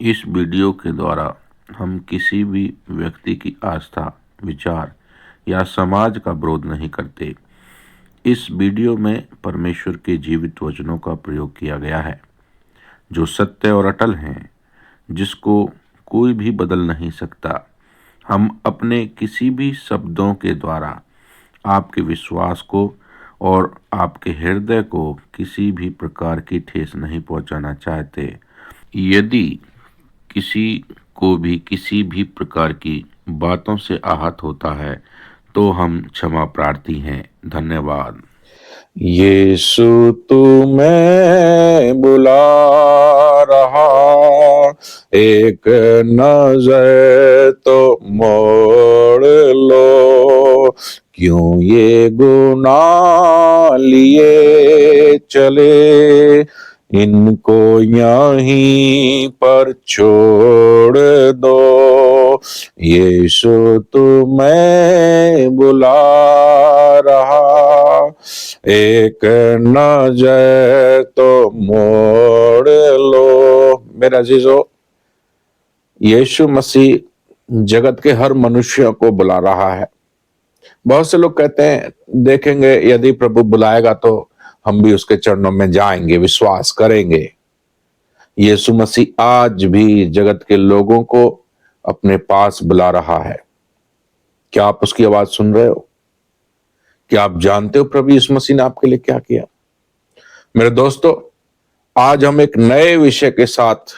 इस वीडियो के द्वारा हम किसी भी व्यक्ति की आस्था, विचार या समाज का विरोध नहीं करते। इस वीडियो में परमेश्वर के जीवित वचनों का प्रयोग किया गया है, जो सत्य और अटल हैं, जिसको कोई भी बदल नहीं सकता। हम अपने किसी भी शब्दों के द्वारा आपके विश्वास को और आपके हृदय को किसी भी प्रकार की ठेस नहीं पहुंचाना चाहते। यदि किसी को भी किसी भी प्रकार की बातों से आहत होता है तो हम क्षमा प्रार्थी हैं। धन्यवाद। यीशु तुम्हें बुला रहा, एक नजर तो मोड़ लो। क्यों ये गुनाह लिए चले, इनको यहीं पर छोड़ दो। यीशु तुम्हें बुला रहा, एक नजर तो मोड़ लो। मेरा अजीजों, यीशु मसीह जगत के हर मनुष्य को बुला रहा है। बहुत से लोग कहते हैं, देखेंगे यदि प्रभु बुलाएगा तो हम भी उसके चरणों में जाएंगे, विश्वास करेंगे। यीशु मसीह आज भी जगत के लोगों को अपने पास बुला रहा है। क्या आप उसकी आवाज सुन रहे हो? क्या आप जानते हो प्रभु यीशु मसीह ने आपके लिए क्या किया? मेरे दोस्तों, आज हम एक नए विषय के साथ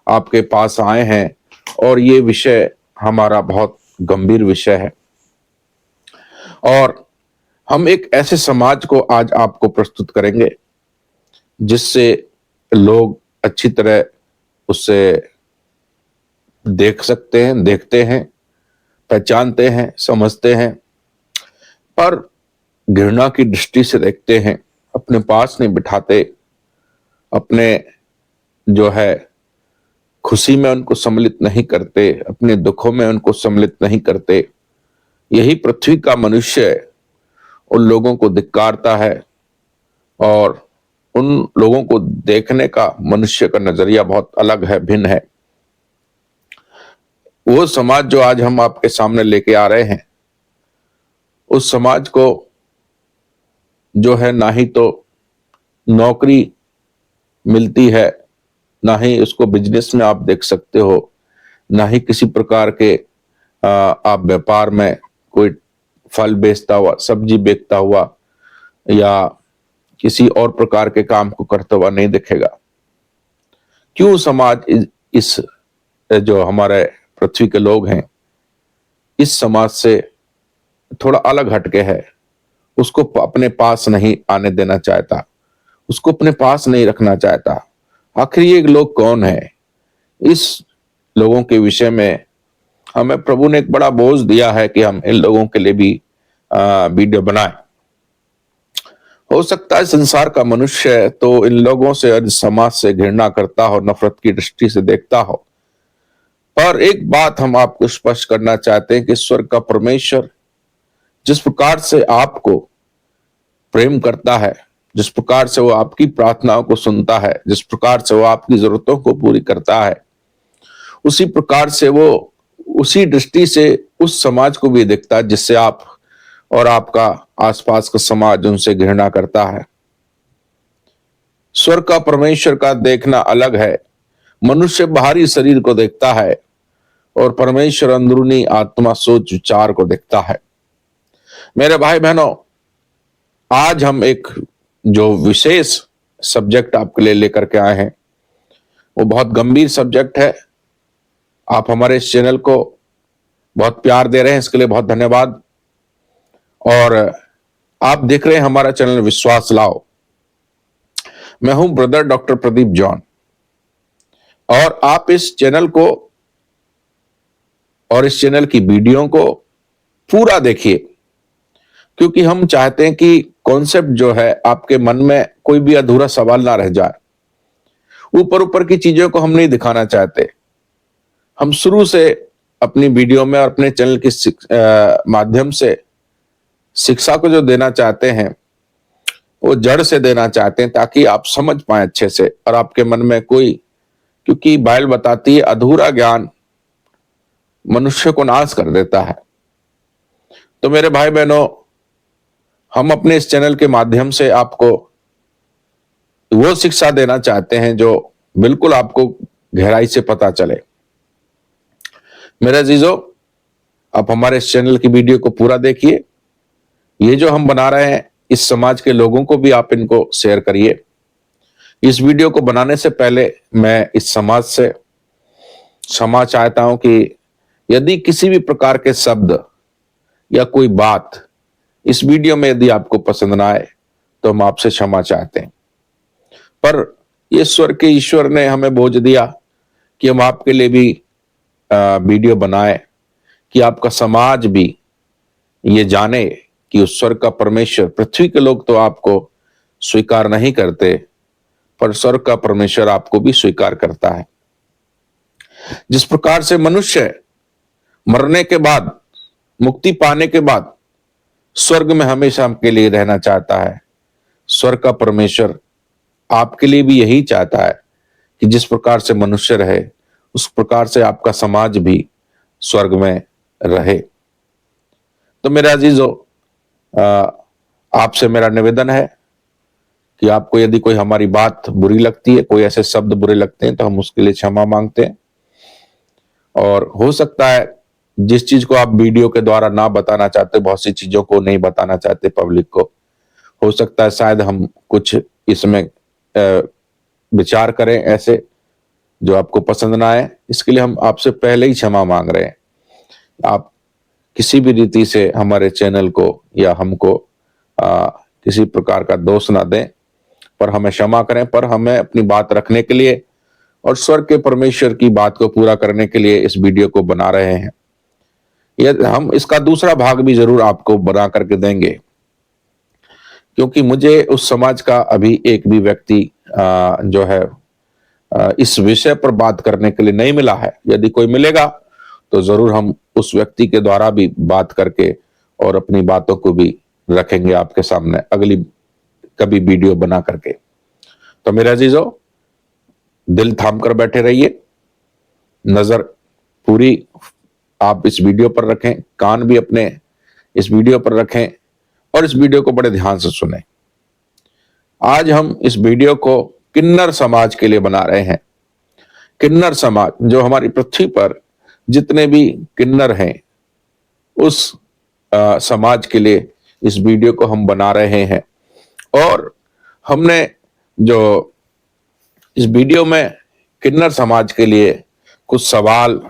आपके पास आए हैं और ये विषय हमारा बहुत गंभीर विषय है। और हम एक ऐसे समाज को आज आपको प्रस्तुत करेंगे जिससे लोग अच्छी तरह उससे देख सकते हैं, देखते हैं, पहचानते हैं, समझते हैं, पर घृणा की दृष्टि से देखते हैं, अपने पास नहीं बिठाते, अपने जो है खुशी में उनको सम्मिलित नहीं करते, अपने दुखों में उनको सम्मिलित नहीं करते। यही पृथ्वी का मनुष्य उन लोगों को धिक्कारता है और उन लोगों को देखने का मनुष्य का नजरिया बहुत अलग है, भिन्न है। वो समाज जो आज हम आपके सामने लेके आ रहे हैं, उस समाज को जो है ना ही तो नौकरी मिलती है, ना ही उसको बिजनेस में आप देख सकते हो, ना ही किसी प्रकार के आप व्यापार में कोई फल बेचता हुआ, सब्जी बेचता हुआ या किसी और प्रकार के काम को करता हुआ नहीं दिखेगा। क्यों समाज इस जो हमारे पृथ्वी के लोग हैं, इस समाज से थोड़ा अलग हटके है, उसको अपने पास नहीं आने देना चाहता, उसको अपने पास नहीं रखना चाहता। आखिर ये लोग कौन है? इस लोगों के विषय में हमें प्रभु ने एक बड़ा बोझ दिया है कि हम इन लोगों के लिए भी वीडियो बनाएं। हो सकता है संसार का मनुष्य तो इन लोगों से और समाज से घृणा करता हो, नफरत की दृष्टि से देखता हो, पर एक बात हम आपको स्पष्ट करना चाहते हैं कि ईश्वर का परमेश्वर जिस प्रकार से आपको प्रेम करता है, जिस प्रकार से वो आपकी प्रार्थनाओं को सुनता है, जिस प्रकार से वो आपकी जरूरतों को पूरी करता है, उसी प्रकार से वो उसी दृष्टि से उस समाज को भी देखता है जिससे आप और आपका आसपास का समाज उनसे घृणा करता है। स्वर्ग का परमेश्वर का देखना अलग है। मनुष्य बाहरी शरीर को देखता है और परमेश्वर अंदरूनी आत्मा, सोच, विचार को देखता है। मेरे भाई बहनों, आज हम एक जो विशेष सब्जेक्ट आपके लिए लेकर के आए हैं, वो बहुत गंभीर सब्जेक्ट है। आप हमारे इस चैनल को बहुत प्यार दे रहे हैं, इसके लिए बहुत धन्यवाद। और आप देख रहे हैं हमारा चैनल विश्वास लाओ। मैं हूं ब्रदर डॉक्टर प्रदीप जॉन, और आप इस चैनल को और इस चैनल की वीडियो को पूरा देखिए, क्योंकि हम चाहते हैं कि कॉन्सेप्ट जो है आपके मन में कोई भी अधूरा सवाल ना रह जाए। ऊपर ऊपर की चीजों को हम नहीं दिखाना चाहते। हम शुरू से अपनी वीडियो में और अपने चैनल के माध्यम से शिक्षा को जो देना चाहते हैं, वो जड़ से देना चाहते हैं, ताकि आप समझ पाए अच्छे से और आपके मन में कोई क्योंकि बाइबल बताती है अधूरा ज्ञान मनुष्य को नाश कर देता है। तो मेरे भाई बहनों, हम अपने इस चैनल के माध्यम से आपको वो शिक्षा देना चाहते हैं जो बिल्कुल आपको गहराई से पता चले। मेरे अजीजों, आप हमारे इस चैनल की वीडियो को पूरा देखिए। ये जो हम बना रहे हैं, इस समाज के लोगों को भी आप इनको शेयर करिए। इस वीडियो को बनाने से पहले मैं इस समाज से क्षमा चाहता हूं कि यदि किसी भी प्रकार के शब्द या कोई बात इस वीडियो में यदि आपको पसंद ना आए तो हम आपसे क्षमा चाहते हैं। पर ईश्वर ने हमें बोझ दिया कि हम आपके लिए भी वीडियो बनाए, कि आपका समाज भी ये जाने कि उस स्वर्ग का परमेश्वर, पृथ्वी के लोग तो आपको स्वीकार नहीं करते, पर स्वर्ग का परमेश्वर आपको भी स्वीकार करता है। जिस प्रकार से मनुष्य मरने के बाद, मुक्ति पाने के बाद स्वर्ग में हमेशा के लिए रहना चाहता है, स्वर्ग का परमेश्वर आपके लिए भी यही चाहता है कि जिस प्रकार से मनुष्य रहे उस प्रकार से आपका समाज भी स्वर्ग में रहे। तो मेरे अजीजों, आपसे मेरा निवेदन है कि आपको यदि कोई हमारी बात बुरी लगती है, कोई ऐसे शब्द बुरे लगते हैं, तो हम उसके लिए क्षमा मांगते हैं। और हो सकता है जिस चीज को आप वीडियो के द्वारा ना बताना चाहते, बहुत सी चीजों को नहीं बताना चाहते पब्लिक को, हो सकता है शायद हम कुछ इसमें विचार करें ऐसे जो आपको पसंद ना आए। इसके लिए हम आपसे पहले ही क्षमा मांग रहे हैं। आप किसी भी रीति से हमारे चैनल को या हमको किसी प्रकार का दोष ना दें, पर हमें क्षमा करें। पर हमें अपनी बात रखने के लिए और स्वर्ग के परमेश्वर की बात को पूरा करने के लिए इस वीडियो को बना रहे हैं। हम इसका दूसरा भाग भी जरूर आपको बना करके देंगे, क्योंकि मुझे उस समाज का अभी एक भी व्यक्ति जो है इस विषय पर बात करने के लिए नहीं मिला है। यदि कोई मिलेगा तो जरूर हम उस व्यक्ति के द्वारा भी बात करके और अपनी बातों को भी रखेंगे आपके सामने अगली कभी वीडियो बना करके। तो मेरे अजीजों, दिल थाम कर बैठे रहिए, नजर पूरी आप इस वीडियो पर रखें, कान भी अपने इस वीडियो पर रखें और इस वीडियो को बड़े ध्यान से सुनें। आज हम इस वीडियो को किन्नर समाज के लिए बना रहे हैं। किन्नर समाज, जो हमारी पृथ्वी पर जितने भी किन्नर हैं, उस समाज के लिए इस वीडियो को हम बना रहे हैं। और हमने जो इस वीडियो में किन्नर समाज के लिए कुछ सवाल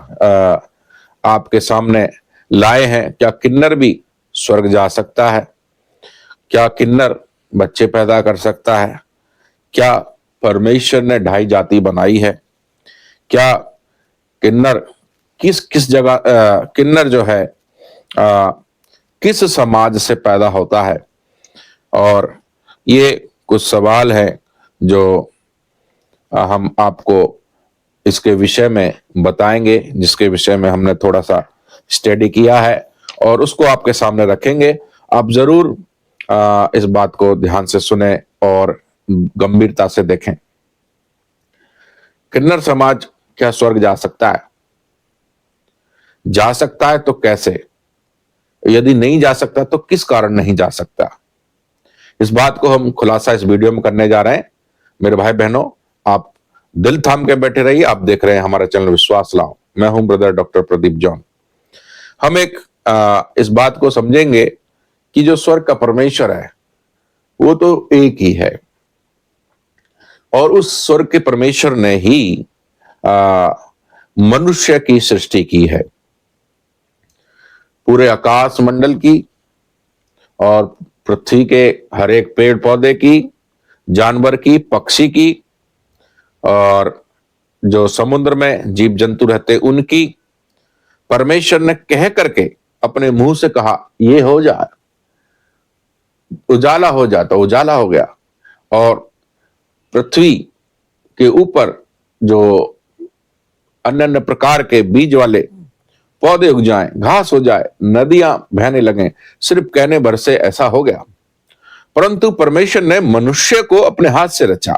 आपके सामने लाए हैं। क्या किन्नर भी स्वर्ग जा सकता है? क्या किन्नर बच्चे पैदा कर सकता है? क्या परमेश्वर ने 2.5 जाति बनाई है? क्या किन्नर किस जगह किन्नर जो है किस समाज से पैदा होता है? और ये कुछ सवाल हैं जो हम आपको इसके विषय में बताएंगे, जिसके विषय में हमने थोड़ा सा स्टडी किया है और उसको आपके सामने रखेंगे। आप जरूर इस बात को ध्यान से सुने और गंभीरता से देखें। किन्नर समाज क्या स्वर्ग जा सकता है? जा सकता है तो कैसे? यदि नहीं जा सकता तो किस कारण नहीं जा सकता? इस बात को हम खुलासा इस वीडियो में करने जा रहे हैं। मेरे भाई बहनों, आप दिल थाम के बैठे रहिए। आप देख रहे हैं हमारा चैनल विश्वास लाओ। मैं हूं ब्रदर डॉक्टर प्रदीप जॉन। हम एक इस बात को समझेंगे कि जो स्वर्ग का परमेश्वर है वो तो एक ही है, और उस स्वर्ग के परमेश्वर ने ही मनुष्य की सृष्टि की है, पूरे आकाश मंडल की और पृथ्वी के हर एक पेड़ पौधे की, जानवर की, पक्षी की, और जो समुद्र में जीव जंतु रहते उनकी। परमेश्वर ने कह करके अपने मुंह से कहा ये हो जा, उजाला हो जा, तो उजाला हो गया। और पृथ्वी के ऊपर जो अन्य अन्य प्रकार के बीज वाले पौधे उग जाएं, घास हो जाए, नदियां बहने लगें, सिर्फ कहने भर से ऐसा हो गया। परंतु परमेश्वर ने मनुष्य को अपने हाथ से रचा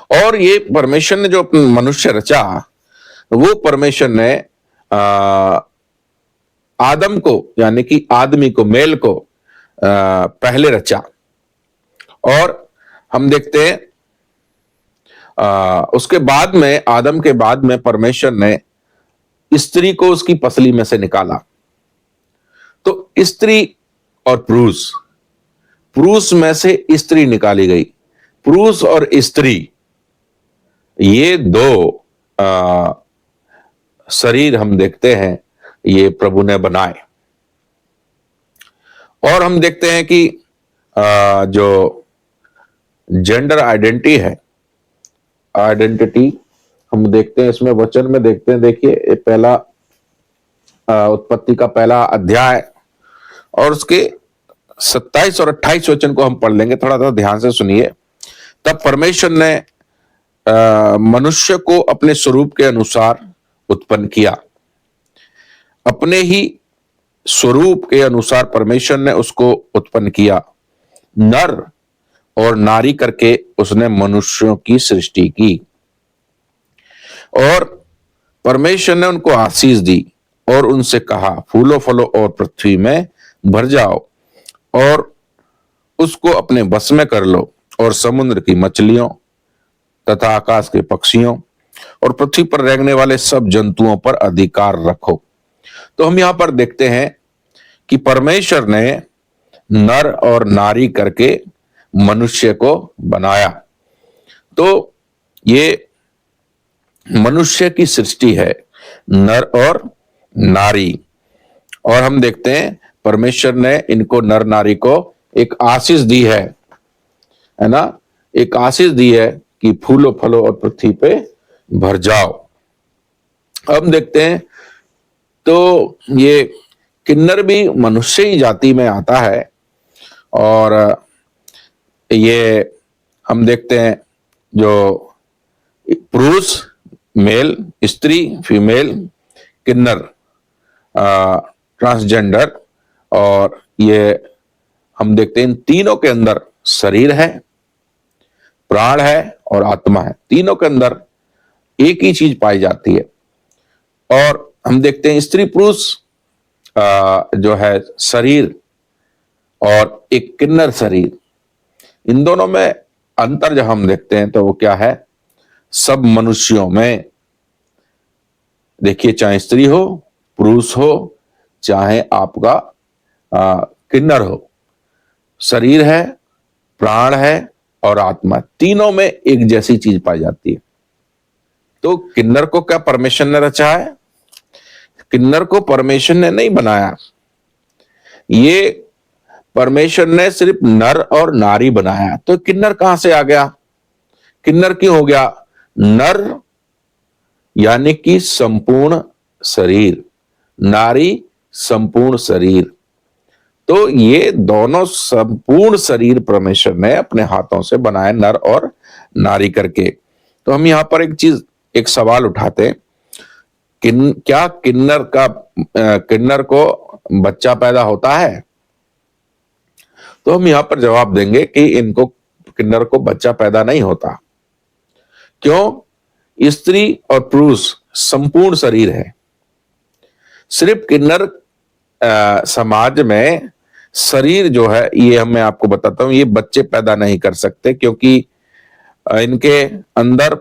और ये परमेश्वर ने जो मनुष्य रचा, वो परमेश्वर ने आदम को, यानी कि आदमी को, मेल को पहले रचा। और हम देखते हैं उसके बाद में, आदम के बाद में परमेश्वर ने स्त्री को उसकी पसली में से निकाला। तो स्त्री और पुरुष, पुरुष में से स्त्री निकाली गई। पुरुष और स्त्री, ये दो शरीर हम देखते हैं ये प्रभु ने बनाए। और हम देखते हैं कि जो जेंडर आइडेंटिटी हम देखते हैं इसमें, वचन में देखते हैं। देखिए पहला उत्पत्ति का पहला अध्याय और उसके 27 और 28 वचन को हम पढ़ लेंगे, थोड़ा सा ध्यान से सुनिए। तब परमेश्वर ने मनुष्य को अपने स्वरूप के अनुसार उत्पन्न किया। अपने ही स्वरूप के अनुसार परमेश्वर ने उसको उत्पन्न किया, नर और नारी करके उसने मनुष्यों की सृष्टि की। और परमेश्वर ने उनको आशीष दी और उनसे कहा, फूलो फलो और पृथ्वी में भर जाओ और उसको अपने बस में कर लो, और समुद्र की मछलियों तथा आकाश के पक्षियों और पृथ्वी पर रहने वाले सब जंतुओं पर अधिकार रखो। तो हम यहां पर देखते हैं कि परमेश्वर ने नर और नारी करके मनुष्य को बनाया। तो ये मनुष्य की सृष्टि है, नर और नारी। और हम देखते हैं परमेश्वर ने इनको, नर नारी को एक आशीष दी है ना, एक आशीष दी है कि फूलो फलो और पृथ्वी पे भर जाओ। अब देखते हैं तो ये किन्नर भी मनुष्य ही जाति में आता है। और ये हम देखते हैं जो पुरुष मेल, स्त्री फीमेल, किन्नर ट्रांसजेंडर, और ये हम देखते हैं इन तीनों के अंदर शरीर है, प्राण है और आत्मा है। तीनों के अंदर एक ही चीज पाई जाती है। और हम देखते हैं स्त्री पुरुष जो है शरीर और एक किन्नर शरीर, इन दोनों में अंतर जब हम देखते हैं तो वो क्या है, सब मनुष्यों में देखिए, चाहे स्त्री हो, पुरुष हो, चाहे आपका किन्नर हो, शरीर है, प्राण है और आत्मा, तीनों में एक जैसी चीज पाई जाती है। तो किन्नर को क्या परमेश्वर ने रचा है? किन्नर को परमेश्वर ने नहीं बनाया, ये परमेश्वर ने सिर्फ नर और नारी बनाया। तो किन्नर कहां से आ गया? किन्नर क्यों हो गया? नर यानी कि संपूर्ण शरीर, नारी संपूर्ण शरीर। तो ये दोनों संपूर्ण शरीर परमेश्वर ने अपने हाथों से बनाए, नर और नारी करके। तो हम यहां पर एक सवाल उठाते हैं, क्या किन्नर को बच्चा पैदा होता है? तो हम यहां पर जवाब देंगे कि इनको, किन्नर को बच्चा पैदा नहीं होता। क्यों? स्त्री और पुरुष संपूर्ण शरीर है। सिर्फ किन्नर समाज में शरीर जो है, ये मैं आपको बताता हूं, ये बच्चे पैदा नहीं कर सकते, क्योंकि इनके अंदर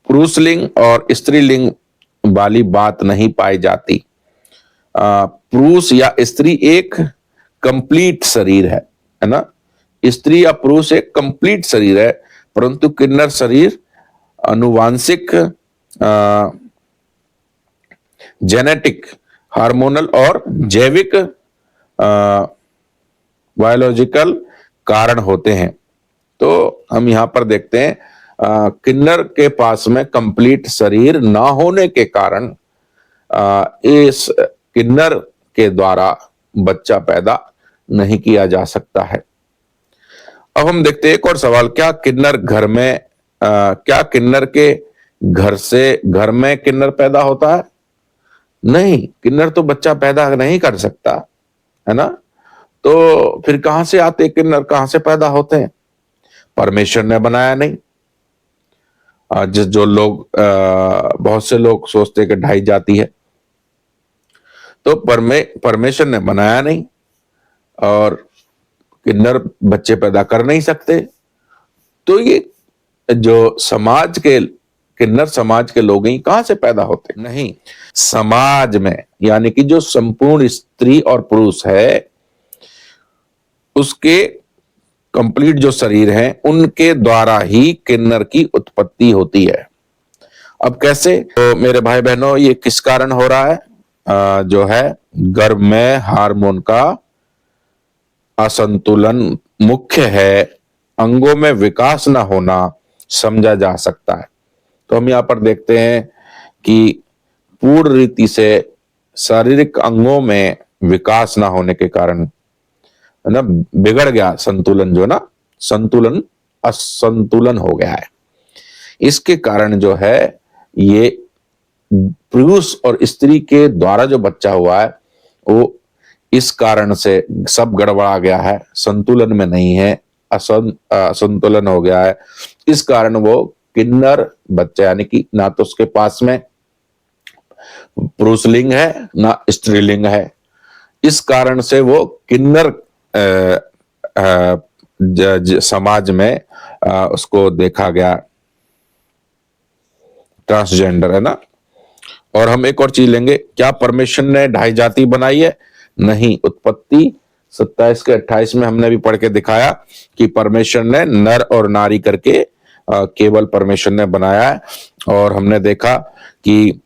पुरुष लिंग और स्त्रीलिंग वाली बात नहीं पाई जाती। पुरुष या स्त्री एक कंप्लीट शरीर है ना, स्त्री या पुरुष एक कंप्लीट शरीर है, परंतु किन्नर शरीर अनुवांशिक, जेनेटिक, हार्मोनल और जैविक बायोलॉजिकल कारण होते हैं। तो हम यहां पर देखते हैं किन्नर के पास में कंप्लीट शरीर ना होने के कारण इस किन्नर के द्वारा बच्चा पैदा नहीं किया जा सकता है। अब हम देखते हैं एक और सवाल, क्या किन्नर के घर में किन्नर पैदा होता है? नहीं, किन्नर तो बच्चा पैदा नहीं कर सकता है ना। तो फिर कहां से आते किन्नर, कहां से पैदा होते हैं? परमेश्वर ने बनाया नहीं। आज जो लोग बहुत से लोग सोचते हैं कि ढाई जाति है, तो परमेश्वर ने बनाया नहीं, और किन्नर बच्चे पैदा कर नहीं सकते। तो ये जो समाज के किन्नर समाज के लोग हैं, कहां से पैदा होते? नहीं, समाज में, यानी कि जो संपूर्ण स्त्री और पुरुष है उसके कंप्लीट जो शरीर है उनके द्वारा ही किन्नर की उत्पत्ति होती है। अब कैसे? तो मेरे भाई बहनों, ये किस कारण हो रहा है? जो है गर्भ में हार्मोन का असंतुलन मुख्य है। अंगों में विकास न होना समझा जा सकता है। तो हम यहां पर देखते हैं कि पूर्ण रीति से शारीरिक अंगों में विकास ना होने के कारण, है ना, बिगड़ गया संतुलन, जो ना संतुलन असंतुलन हो गया है। इसके कारण जो है ये पुरुष और स्त्री के द्वारा जो बच्चा हुआ है वो इस कारण से सब गड़बड़ा गया है, संतुलन में नहीं है, असंतुलन हो गया है। इस कारण वो किन्नर बच्चा, यानी कि ना तो उसके पास में पुरुष लिंग है ना स्त्रीलिंग है, इस कारण से वो किन्नर समाज में उसको देखा गया, ट्रांसजेंडर, है ना। और हम एक और चीज लेंगे, क्या परमेश्वर ने ढाई जाति बनाई है? नहीं। उत्पत्ति 27 के 28 में हमने भी पढ़ के दिखाया कि परमेश्वर ने नर और नारी करके केवल परमेश्वर ने बनाया है। और हमने देखा कि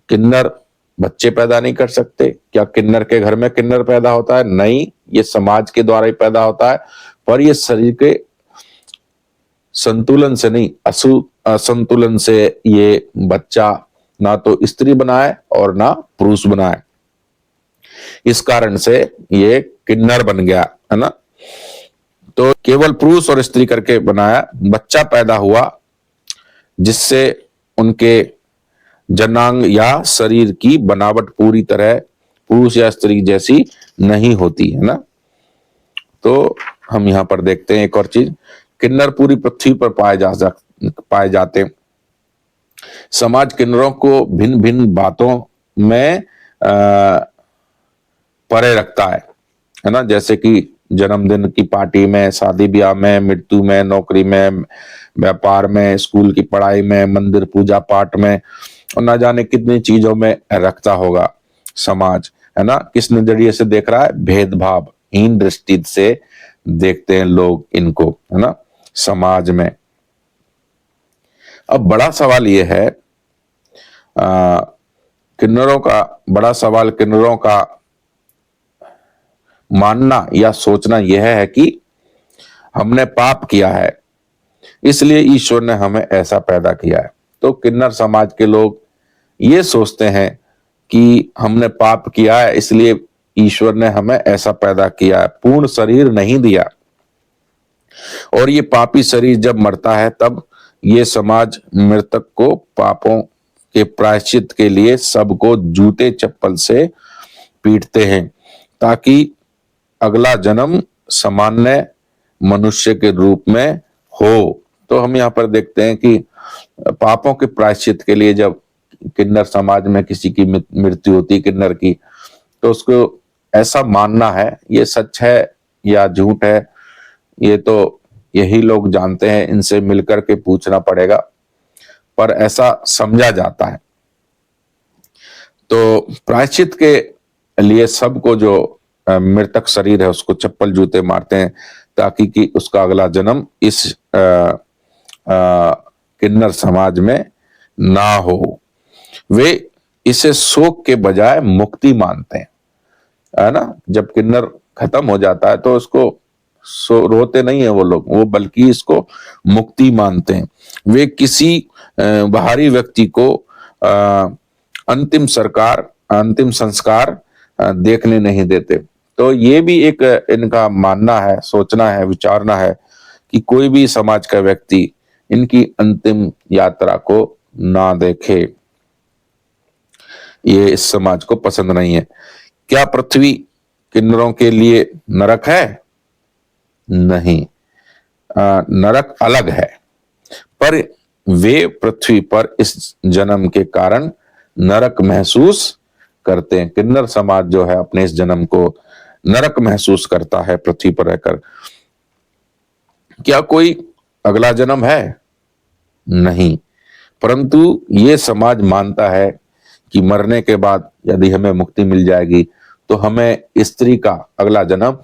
किन्नर बच्चे पैदा नहीं कर सकते। क्या किन्नर के घर में किन्नर पैदा होता है? नहीं, ये समाज के द्वारा ही पैदा होता है, पर ये शरीर के संतुलन से नहीं, असंतुलन से ये बच्चा ना तो स्त्री बनाए और ना पुरुष बनाए, इस कारण से ये किन्नर बन गया, है ना। तो केवल पुरुष और स्त्री करके बनाया, बच्चा पैदा हुआ जिससे उनके जनांग या शरीर की बनावट पूरी तरह पुरुष या स्त्री जैसी नहीं होती, है ना। तो हम यहां पर देखते हैं एक और चीज, किन्नर पूरी पृथ्वी पर पाए जाते हैं। समाज किन्नरों को भिन्न भिन्न बातों में परे रखता है ना, जैसे कि जन्मदिन की पार्टी में, शादी ब्याह में, मृत्यु में, नौकरी में, व्यापार में, स्कूल की पढ़ाई में, मंदिर पूजा पाठ में, और ना जाने कितनी चीजों में रखता होगा समाज, है ना। किस नजरिए से देख रहा है? भेदभाव, हीन दृष्टि से देखते हैं लोग इनको, है ना, समाज में। अब बड़ा सवाल यह है, किन्नरों का बड़ा सवाल, किन्नरों का मानना या सोचना यह है कि हमने पाप किया है, इसलिए ईश्वर ने हमें ऐसा पैदा किया है। तो किन्नर समाज के लोग ये सोचते हैं कि हमने पाप किया है इसलिए ईश्वर ने हमें ऐसा पैदा किया है, पूर्ण शरीर नहीं दिया। और ये पापी शरीर जब मरता है तब ये समाज मृतक को पापों के प्रायश्चित के लिए सबको जूते चप्पल से पीटते हैं, ताकि अगला जन्म सामान्य मनुष्य के रूप में हो। तो हम यहाँ पर देखते हैं कि पापों के प्रायश्चित के लिए जब किन्नर समाज में किसी की मृत्यु होती है किन्नर की, तो उसको ऐसा मानना है, ये सच है या झूठ है ये तो यही लोग जानते हैं, इनसे मिलकर के पूछना पड़ेगा, पर ऐसा समझा जाता है। तो प्रायश्चित के लिए सबको जो मृतक शरीर है उसको चप्पल जूते मारते हैं, ताकि कि उसका अगला जन्म इस किन्नर समाज में ना हो। वे इसे शोक के बजाय मुक्ति मानते हैं, है ना। जब किन्नर खत्म हो जाता है तो उसको रोते नहीं है वो लोग, वो बल्कि इसको मुक्ति मानते हैं। वे किसी बाहरी व्यक्ति को अंतिम संस्कार देखने नहीं देते। तो ये भी एक इनका मानना है, सोचना है, विचारना है कि कोई भी समाज का व्यक्ति इनकी अंतिम यात्रा को ना देखे, ये इस समाज को पसंद नहीं है। क्या पृथ्वी किन्नरों के लिए नरक है? नहीं। नरक अलग है, पर वे पृथ्वी पर इस जन्म के कारण नरक महसूस करते हैं। किन्नर समाज जो है अपने इस जन्म को नरक महसूस करता है पृथ्वी पर रहकर। क्या कोई अगला जन्म है? नहीं, परंतु ये समाज मानता है कि मरने के बाद यदि हमें मुक्ति मिल जाएगी तो हमें स्त्री का अगला जन्म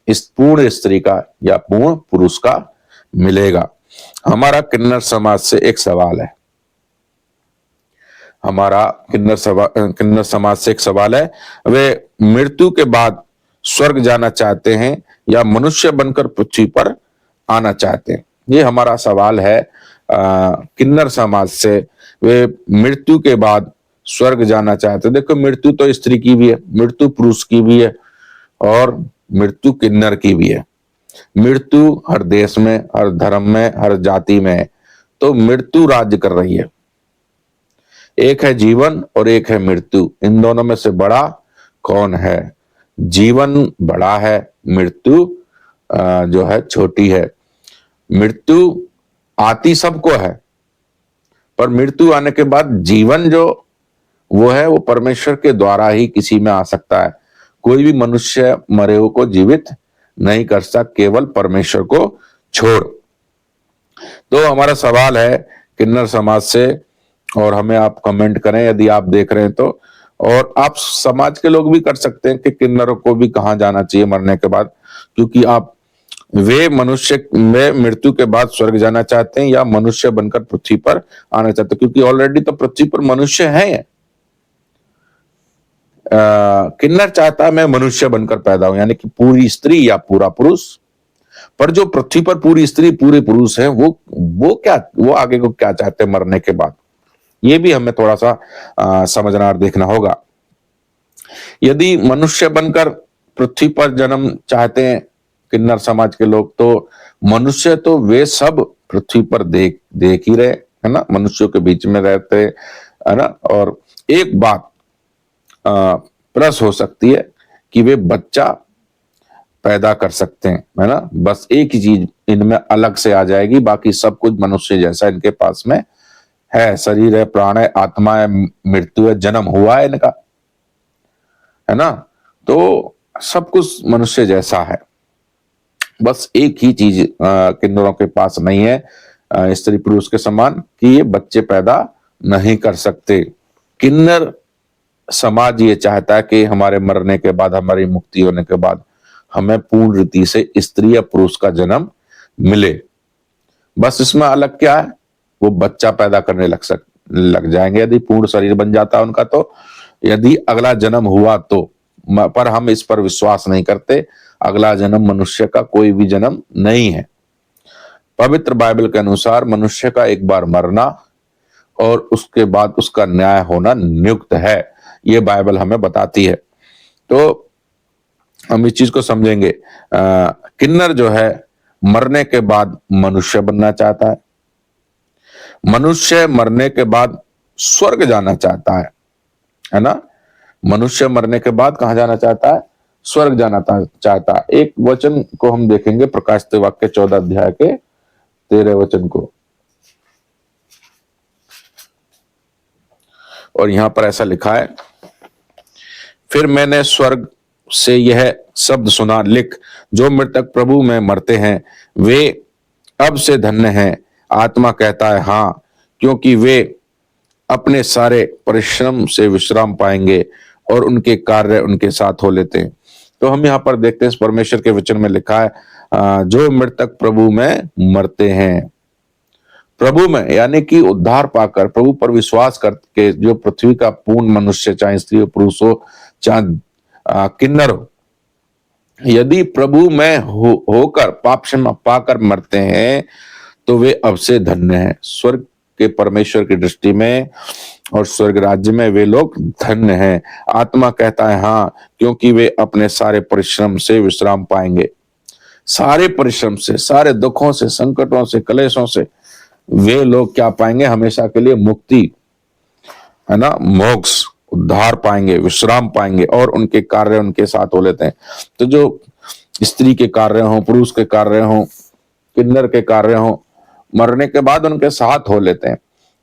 इस पूर्ण स्त्री का या पूर्ण पुरुष का मिलेगा। हमारा किन्नर समाज से एक सवाल है, किन्नर समाज से एक सवाल है, वे मृत्यु के बाद स्वर्ग जाना चाहते हैं या मनुष्य बनकर पृथ्वी पर आना चाहते हैं? ये हमारा सवाल है किन्नर समाज से। वे मृत्यु के बाद स्वर्ग जाना चाहते हैं। देखो, मृत्यु तो स्त्री की भी है, मृत्यु पुरुष की भी है और मृत्यु किन्नर की भी है। मृत्यु हर देश में, हर धर्म में, हर जाति में है। तो मृत्यु राज्य कर रही है। एक है जीवन और एक है मृत्यु। इन दोनों में से बड़ा कौन है? जीवन बड़ा है, मृत्यु जो है छोटी है। मृत्यु आती सबको है, पर मृत्यु आने के बाद जीवन जो वो है वो परमेश्वर के द्वारा ही किसी में आ सकता है। कोई भी मनुष्य मरे हुए को जीवित नहीं कर सकता, केवल परमेश्वर को छोड़। तो हमारा सवाल है किन्नर समाज से, और हमें आप कमेंट करें यदि आप देख रहे हैं तो, और आप समाज के लोग भी कर सकते हैं कि किन्नरों को भी कहां जाना चाहिए मरने के बाद, क्योंकि आप वे मनुष्य में मृत्यु के बाद स्वर्ग जाना चाहते हैं या मनुष्य बनकर पृथ्वी पर आना चाहते हैं, क्योंकि ऑलरेडी तो पृथ्वी पर मनुष्य हैं। किन्नर चाहता है मैं मनुष्य बनकर पैदा हूं, यानी कि पूरी स्त्री या पूरा पुरुष। पर जो पृथ्वी पर पूरी स्त्री पूरे पुरुष है वो आगे को क्या चाहते हैं मरने के बाद, ये भी हमें थोड़ा सा समझना और देखना होगा। यदि मनुष्य बनकर पृथ्वी पर जन्म चाहते हैं किन्नर समाज के लोग, तो मनुष्य तो वे सब पृथ्वी पर देख ही रहे, है ना, मनुष्यों के बीच में रहते, है ना। और एक बात प्लस हो सकती है कि वे बच्चा पैदा कर सकते हैं, है ना। बस एक ही चीज इनमें अलग से आ जाएगी, बाकी सब कुछ मनुष्य जैसा इनके पास में है। शरीर है, प्राण है, आत्मा है, मृत्यु है, जन्म हुआ है इनका, है ना। तो सब कुछ मनुष्य जैसा है। बस एक ही चीज किन्नरों के पास नहीं है स्त्री पुरुष के समान, कि ये बच्चे पैदा नहीं कर सकते। किन्नर समाज ये चाहता है कि हमारे मरने के बाद, हमारी मुक्ति होने के बाद हमें पूर्ण रीति से स्त्री या पुरुष का जन्म मिले। बस इसमें अलग क्या है, वो बच्चा पैदा करने लग जाएंगे यदि पूर्ण शरीर बन जाता है उनका। तो यदि अगला जन्म हुआ तो, पर हम इस पर विश्वास नहीं करते। अगला जन्म मनुष्य का कोई भी जन्म नहीं है। पवित्र बाइबल के अनुसार मनुष्य का एक बार मरना और उसके बाद उसका न्याय होना नियुक्त है, ये बाइबल हमें बताती है। तो हम इस चीज को समझेंगे। किन्नर जो है मरने के बाद मनुष्य बनना चाहता है। मनुष्य मरने के बाद स्वर्ग जाना चाहता है ना। मनुष्य मरने के बाद कहां जाना चाहता है? स्वर्ग जाना चाहता है। एक वचन को हम देखेंगे, प्रकाशित वाक्य 14 अध्याय के 13 वचन को, और यहां पर ऐसा लिखा है, फिर मैंने स्वर्ग से यह शब्द सुना, लिख, जो मृतक प्रभु में मरते हैं वे अब से धन्य हैं। आत्मा कहता है हाँ, क्योंकि वे अपने सारे परिश्रम से विश्राम पाएंगे और उनके कार्य उनके साथ हो लेते हैं। तो हम यहाँ पर देखते हैं, परमेश्वर के वचन में लिखा है जो मृतक प्रभु में मरते हैं। प्रभु में यानी कि उद्धार पाकर, प्रभु पर विश्वास करके जो पृथ्वी का पूर्ण मनुष्य, चाहे स्त्री हो, पुरुष हो, चाहे किन्नर हो, यदि प्रभु में होकर पाप क्षमा पाकर मरते हैं तो वे अब से धन्य हैं। स्वर्ग के परमेश्वर की दृष्टि में और स्वर्ग राज्य में वे लोग धन्य हैं। आत्मा कहता है हाँ, क्योंकि वे अपने सारे परिश्रम से विश्राम पाएंगे। सारे परिश्रम से, सारे दुखों से, संकटों से, कलेशों से वे लोग क्या पाएंगे? हमेशा के लिए मुक्ति, है ना, मोक्ष, उद्धार पाएंगे, विश्राम पाएंगे, और उनके कार्य उनके साथ हो लेते हैं। तो जो स्त्री के कार्य हों, पुरुष के कार्य हों, किन्नर के कार्य हो, मरने के बाद उनके साथ हो लेते हैं।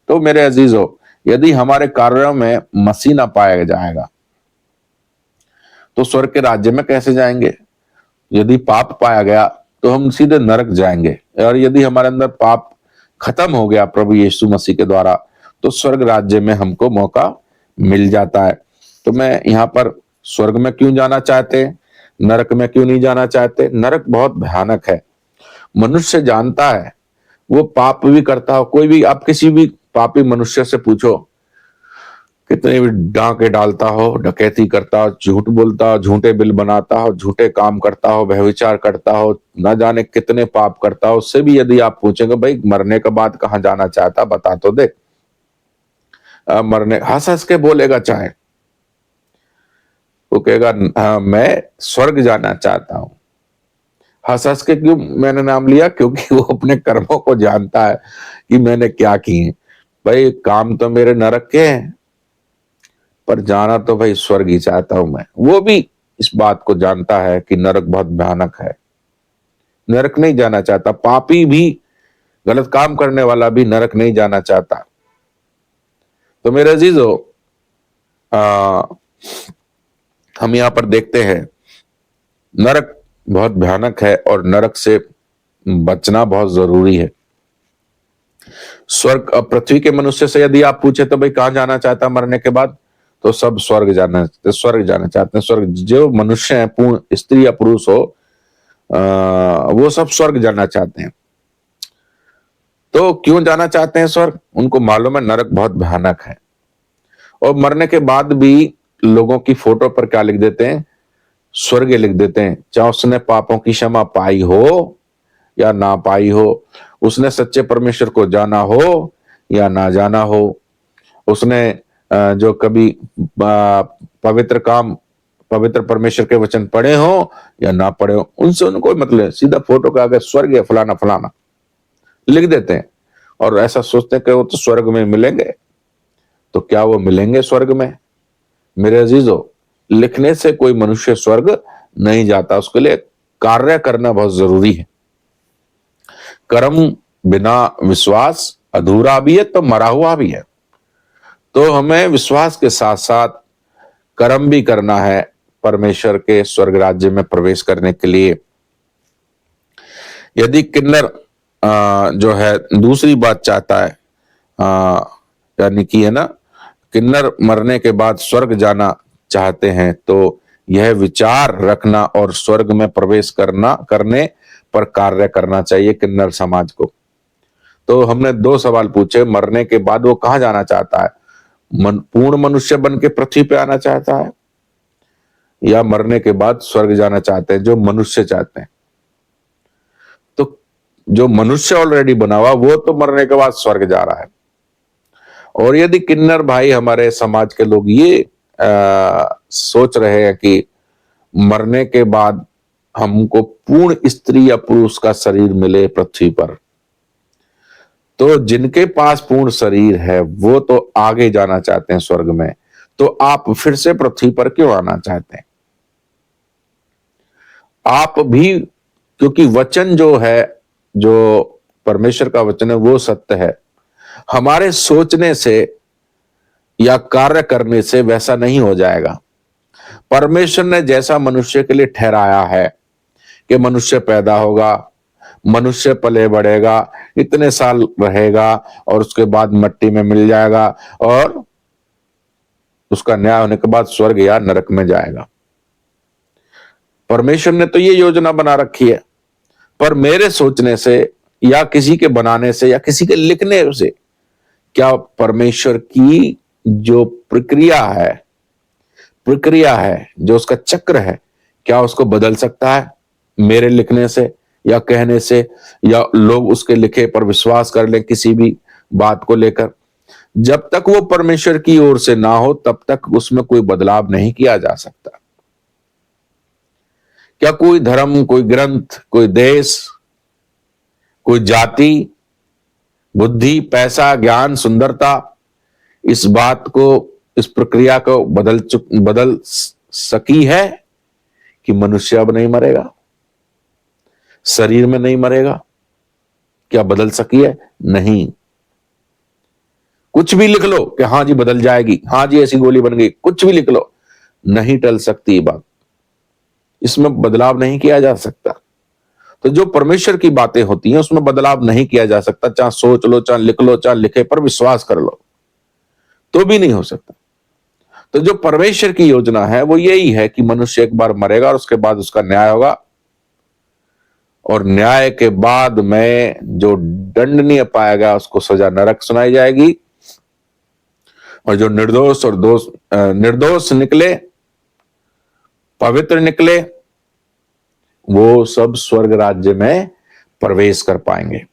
तो मेरे अजीजों, यदि हमारे कार्यों में मसी ना पाया जाएगा तो स्वर्ग के राज्य में कैसे जाएंगे? यदि पाप पाया गया तो हम सीधे नरक जाएंगे, और यदि हमारे अंदर पाप खत्म हो गया प्रभु यीशु मसीह के द्वारा तो स्वर्ग राज्य में हमको मौका मिल जाता है। तो मैं यहाँ पर स्वर्ग में क्यों जाना चाहते हैं, नरक में क्यों नहीं जाना चाहते? नरक बहुत भयानक है। मनुष्य जानता है, वो पाप भी करता हो, कोई भी आप किसी भी पापी मनुष्य से पूछो, कितने भी डांके डालता हो, डकैती करता हो, झूठ बोलता हो, झूठे बिल बनाता हो, झूठे काम करता हो, व्यभिचार करता हो, न जाने कितने पाप करता हो, उससे भी यदि आप पूछेंगे भाई मरने के बाद कहां जाना चाहता, बता तो दे। मरने हंस हंस के बोलेगा, चाहे वो कहेगा मैं स्वर्ग जाना चाहता हूं। हंस हंस के क्यों मैंने नाम लिया? क्योंकि वो अपने कर्मों को जानता है कि मैंने क्या किए। भाई काम तो मेरे नरक के हैं, पर जाना तो भाई स्वर्ग ही चाहता हूं मैं। वो भी इस बात को जानता है कि नरक बहुत भयानक है, नरक नहीं जाना चाहता। पापी भी, गलत काम करने वाला भी नरक नहीं जाना चाहता। तो मेरे अजीजों, हम यहां पर देखते हैं नरक बहुत भयानक है और नरक से बचना बहुत जरूरी है। स्वर्ग, पृथ्वी के मनुष्य से यदि आप पूछे तो भाई कहां जाना चाहता मरने के बाद, तो सब स्वर्ग जाना चाहते हैं। स्वर्ग, जो मनुष्य है, पूर्ण स्त्री या पुरुष हो, वो सब स्वर्ग जाना चाहते हैं। तो क्यों जाना चाहते हैं स्वर्ग? उनको मालूम है नरक बहुत भयानक है। और मरने के बाद भी लोगों की फोटो पर क्या लिख देते हैं? स्वर्ग लिख देते हैं। चाहे उसने पापों की क्षमा पाई हो या ना पाई हो, उसने सच्चे परमेश्वर को जाना हो या ना जाना हो, उसने जो कभी पवित्र परमेश्वर के वचन पढ़े हो या ना पढ़े हो, उनसे उनको मतलब, सीधा फोटो के आगे स्वर्ग है फलाना फलाना लिख देते हैं और ऐसा सोचते हैं कि वो तो स्वर्ग में मिलेंगे। तो क्या वो मिलेंगे स्वर्ग में? मेरे अजीजों, लिखने से कोई मनुष्य स्वर्ग नहीं जाता, उसके लिए कार्य करना बहुत जरूरी है। कर्म बिना विश्वास अधूरा भी है तो मरा हुआ भी है। तो हमें विश्वास के साथ साथ कर्म भी करना है परमेश्वर के स्वर्ग राज्य में प्रवेश करने के लिए। यदि किन्नर जो है दूसरी बात चाहता है, यानी कि है ना, किन्नर मरने के बाद स्वर्ग जाना चाहते हैं, तो यह विचार रखना और स्वर्ग में प्रवेश करने पर कार्य करना चाहिए किन्नर समाज को। तो हमने दो सवाल पूछे, मरने के बाद वो कहां जाना चाहता है? पूर्ण मनुष्य बन के पृथ्वी पे आना चाहता है या मरने के बाद स्वर्ग जाना चाहते हैं, जो मनुष्य चाहते हैं? तो जो मनुष्य ऑलरेडी बना हुआ वो तो मरने के बाद स्वर्ग जा रहा है। और यदि किन्नर भाई, हमारे समाज के लोग ये सोच रहे हैं कि मरने के बाद हमको पूर्ण स्त्री या पुरुष का शरीर मिले पृथ्वी पर, तो जिनके पास पूर्ण शरीर है वो तो आगे जाना चाहते हैं स्वर्ग में, तो आप फिर से पृथ्वी पर क्यों आना चाहते हैं? आप भी, क्योंकि वचन जो है, जो परमेश्वर का वचन है वो सत्य है। हमारे सोचने से या कार्य करने से वैसा नहीं हो जाएगा। परमेश्वर ने जैसा मनुष्य के लिए ठहराया है कि मनुष्य पैदा होगा, मनुष्य पले बढ़ेगा, इतने साल रहेगा और उसके बाद मिट्टी में मिल जाएगा और उसका न्याय होने के बाद स्वर्ग या नरक में जाएगा। परमेश्वर ने तो ये योजना बना रखी है, पर मेरे सोचने से या किसी के बनाने से या किसी के लिखने से क्या परमेश्वर की जो प्रक्रिया है, जो उसका चक्र है, क्या उसको बदल सकता है मेरे लिखने से या कहने से, या लोग उसके लिखे पर विश्वास कर लें किसी भी बात को लेकर? जब तक वो परमेश्वर की ओर से ना हो तब तक उसमें कोई बदलाव नहीं किया जा सकता। क्या कोई धर्म, कोई ग्रंथ, कोई देश, कोई जाति, बुद्धि, पैसा, ज्ञान, सुंदरता इस बात को, इस प्रक्रिया को बदल सकी है कि मनुष्य अब नहीं मरेगा, शरीर में नहीं मरेगा? क्या बदल सकी है? नहीं। कुछ भी लिख लो कि हाँ जी बदल जाएगी, हाँ जी ऐसी गोली बन गई, कुछ भी लिख लो, नहीं टल सकती बात। इसमें बदलाव नहीं किया जा सकता। तो जो परमेश्वर की बातें होती हैं उसमें बदलाव नहीं किया जा सकता, चाहे सोच लो, चाहे लिख लो, चाहे लिखे पर विश्वास कर लो, तो भी नहीं हो सकता। तो जो परमेश्वर की योजना है वो यही है कि मनुष्य एक बार मरेगा और उसके बाद उसका न्याय होगा, और न्याय के बाद में जो दंडनीय पाएगा उसको सजा नरक सुनाई जाएगी, और जो निर्दोष निकले, पवित्र निकले, वो सब स्वर्ग राज्य में प्रवेश कर पाएंगे।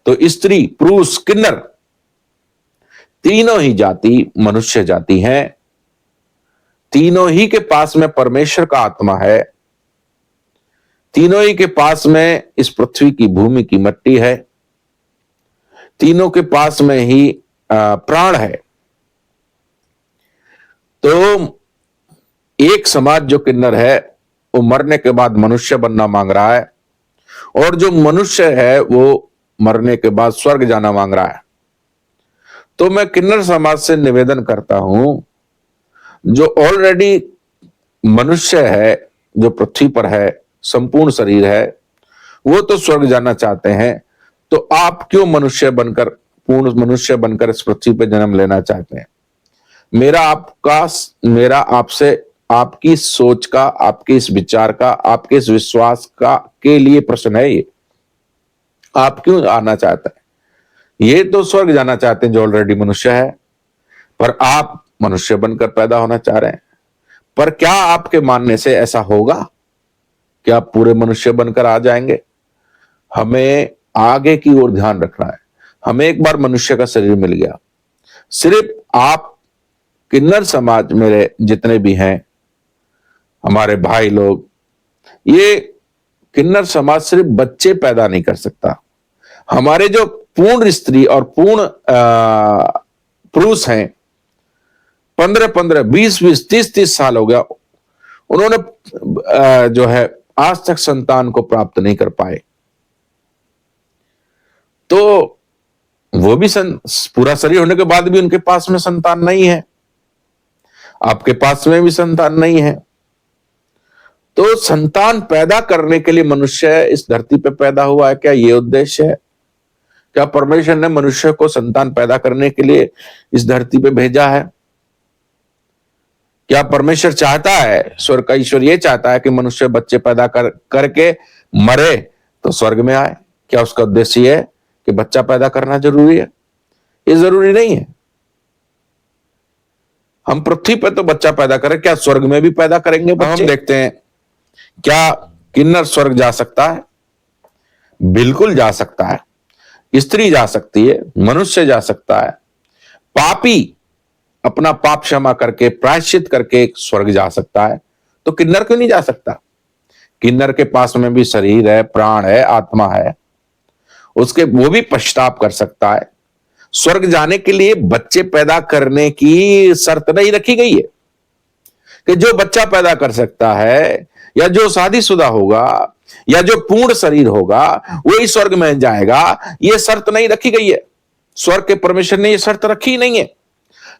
तो स्त्री, पुरुष, किन्नर, तीनों ही जाति मनुष्य जाति हैं। तीनों ही के पास में परमेश्वर का आत्मा है। तीनों ही के पास में इस पृथ्वी की भूमि की मिट्टी है। तीनों के पास में ही प्राण है। तो एक समाज जो किन्नर है वो मरने के बाद मनुष्य बनना मांग रहा है, और जो मनुष्य है वो मरने के बाद स्वर्ग जाना मांग रहा है। तो मैं किन्नर समाज से निवेदन करता हूं, जो ऑलरेडी मनुष्य है, जो पृथ्वी पर है, संपूर्ण शरीर है, वो तो स्वर्ग जाना चाहते हैं, तो आप क्यों मनुष्य बनकर, पूर्ण मनुष्य बनकर इस पृथ्वी पर जन्म लेना चाहते हैं? मेरा आपसे, आपकी सोच का, आपके इस विचार का, आपके इस विश्वास का के लिए प्रश्न है ये। आप क्यों आना चाहते हैं? ये तो स्वर्ग जाना चाहते हैं जो ऑलरेडी मनुष्य है, पर आप मनुष्य बनकर पैदा होना चाह रहे हैं। पर क्या आपके मानने से ऐसा होगा? क्या आप पूरे मनुष्य बनकर आ जाएंगे? हमें आगे की ओर ध्यान रखना है। हमें एक बार मनुष्य का शरीर मिल गया। सिर्फ आप किन्नर समाज मेरे जितने भी हैं, हमारे भाई लोग, ये किन्नर समाज सिर्फ बच्चे पैदा नहीं कर सकता। हमारे जो पूर्ण स्त्री और पूर्ण पुरुष हैं, 15-15, 20-20, 30-30 साल हो गया, उन्होंने जो है आज तक संतान को प्राप्त नहीं कर पाए। तो वो भी पूरा शरीर होने के बाद भी उनके पास में संतान नहीं है। आपके पास में भी संतान नहीं है। तो संतान पैदा करने के लिए मनुष्य इस धरती पे पैदा हुआ है। क्या ये उद्देश्य है? क्या परमेश्वर ने मनुष्य को संतान पैदा करने के लिए इस धरती पे भेजा है? क्या परमेश्वर चाहता है, स्वर्ग का ईश्वर ये चाहता है कि मनुष्य बच्चे पैदा करके मरे तो स्वर्ग में आए? क्या उसका उद्देश्य ये है कि बच्चा पैदा करना जरूरी है? ये जरूरी नहीं है। हम पृथ्वी पर तो बच्चा पैदा करें, क्या स्वर्ग में भी पैदा करेंगे बच्चे? हम देखते हैं, क्या किन्नर स्वर्ग जा सकता है? बिल्कुल जा सकता है। स्त्री जा सकती है, मनुष्य जा सकता है। पापी अपना पाप क्षमा करके, प्रायश्चित करके स्वर्ग जा सकता है। तो किन्नर क्यों नहीं जा सकता? किन्नर के पास में भी शरीर है, प्राण है, आत्मा है, वो भी पश्चाताप कर सकता है। स्वर्ग जाने के लिए बच्चे पैदा करने की शर्त नहीं रखी गई है कि जो बच्चा पैदा कर सकता है, या जो शादीशुदा होगा, या जो पूर्ण शरीर होगा, वही स्वर्ग में जाएगा। यह शर्त नहीं रखी गई है। स्वर्ग के परमेश्वर ने यह शर्त रखी नहीं है।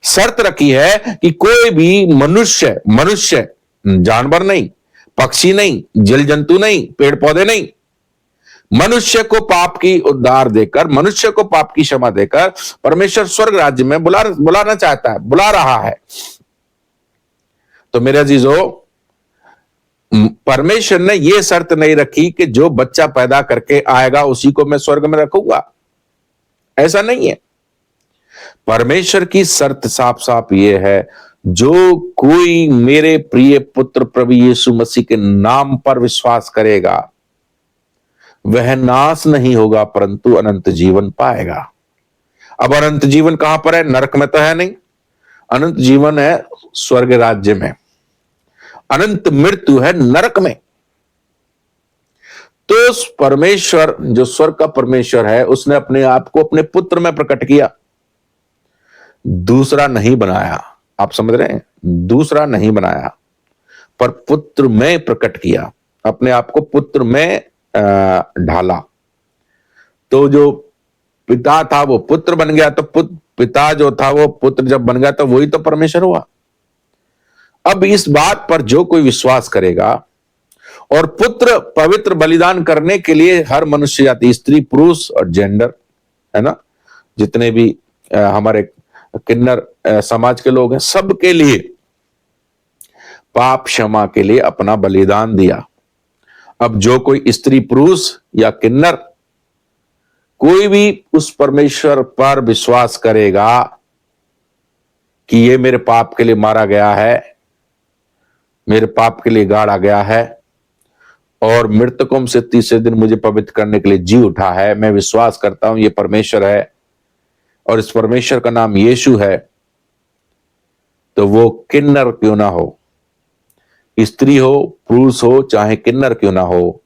शर्त रखी है कि कोई भी मनुष्य, जानवर नहीं, पक्षी नहीं, जल जंतु नहीं, पेड़ पौधे नहीं, मनुष्य को पाप की उद्धार देकर, मनुष्य को पाप की क्षमा देकर परमेश्वर स्वर्ग राज्य में बुलाना चाहता है, बुला रहा है। तो मेरे अजीजों, परमेश्वर ने यह शर्त नहीं रखी कि जो बच्चा पैदा करके आएगा उसी को मैं स्वर्ग में रखूंगा। ऐसा नहीं है। परमेश्वर की शर्त साफ साफ ये है, जो कोई मेरे प्रिय पुत्र प्रभु यीशु मसीह के नाम पर विश्वास करेगा वह नाश नहीं होगा परंतु अनंत जीवन पाएगा। अब अनंत जीवन कहां पर है? नरक में तो है नहीं। अनंत जीवन है स्वर्ग राज्य में। अनंत मृत्यु है नरक में। तो परमेश्वर, जो स्वर्ग का परमेश्वर है, उसने अपने आप को अपने पुत्र में प्रकट किया, दूसरा नहीं बनाया। आप समझ रहे हैं? दूसरा नहीं बनाया, पर पुत्र में प्रकट किया, अपने आप को पुत्र में ढाला। तो जो पिता था वो पुत्र बन गया, तो पिता जो था वो पुत्र जब बन गया तो वही तो परमेश्वर हुआ। अब इस बात पर जो कोई विश्वास करेगा, और पुत्र पवित्र बलिदान करने के लिए हर मनुष्य जाति, स्त्री पुरुष और जेंडर, है ना, जितने भी हमारे किन्नर समाज के लोग हैं, सबके लिए पाप क्षमा के लिए अपना बलिदान दिया। अब जो कोई स्त्री पुरुष या किन्नर कोई भी उस परमेश्वर पर विश्वास करेगा कि ये मेरे पाप के लिए मारा गया है, मेरे पाप के लिए गाड़ा गया है, और मृतकों से तीसरे दिन मुझे पवित्र करने के लिए जी उठा है, मैं विश्वास करता हूं ये परमेश्वर है और इस परमेश्वर का नाम यीशु है, तो वो किन्नर क्यों ना हो, स्त्री हो पुरुष हो चाहे किन्नर क्यों ना हो,